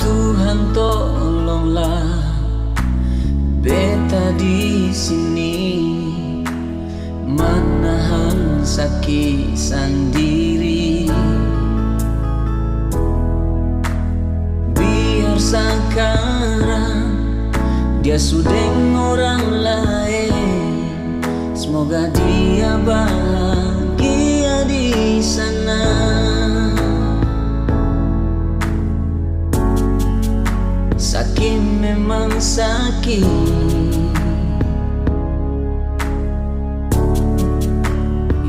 Tuhan tolonglah beta di sini, menahan sakit sendiri. Biar sekarang dia sudeng orang lain, semoga dia bahagia di sana. Sakit memang sakit,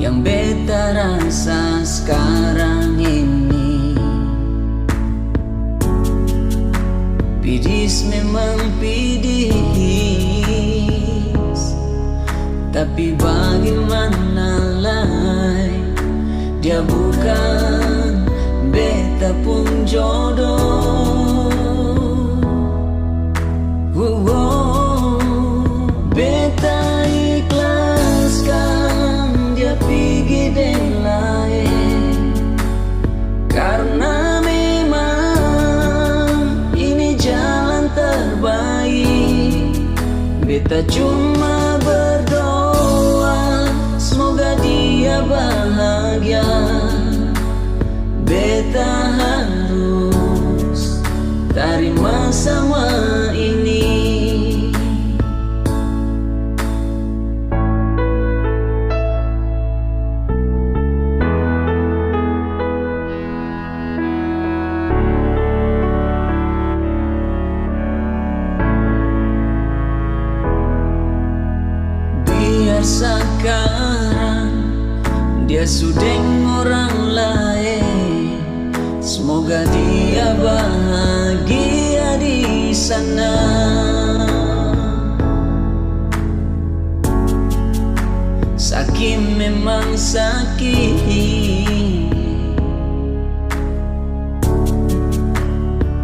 yang beta rasa sekarang ini. Pidis memang pidis, tapi bagaimana lagi, dia bukan beta pun jodoh. Beta ikhlaskan dia pergi den lain, karena memang ini jalan terbaik. Beta cuma berdoa semoga dia bahagia. Beta harus terima semua ini. Sekarang dia sudeng orang lain, semoga dia bahagia di sana. Sakit memang sakit,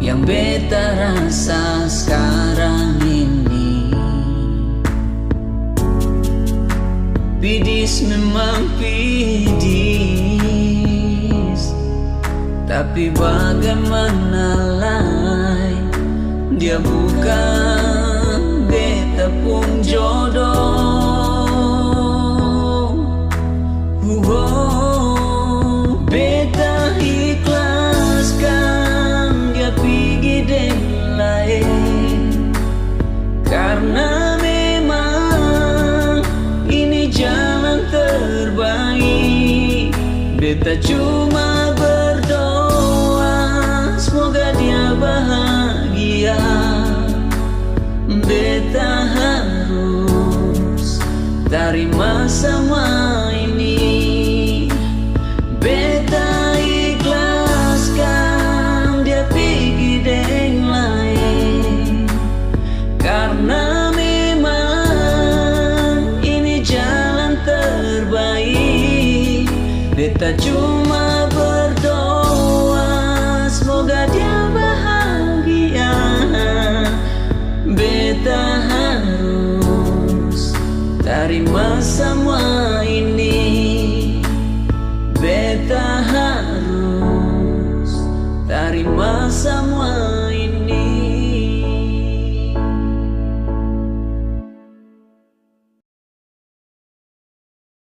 yang beta rasa sekarang ini. Pidis memang pidis, tapi bagaimana lagi, dia bukan beta pun jodoh. Beta ikhlaskan dia pergi den lain, karena jalan terbaik. Beta cuma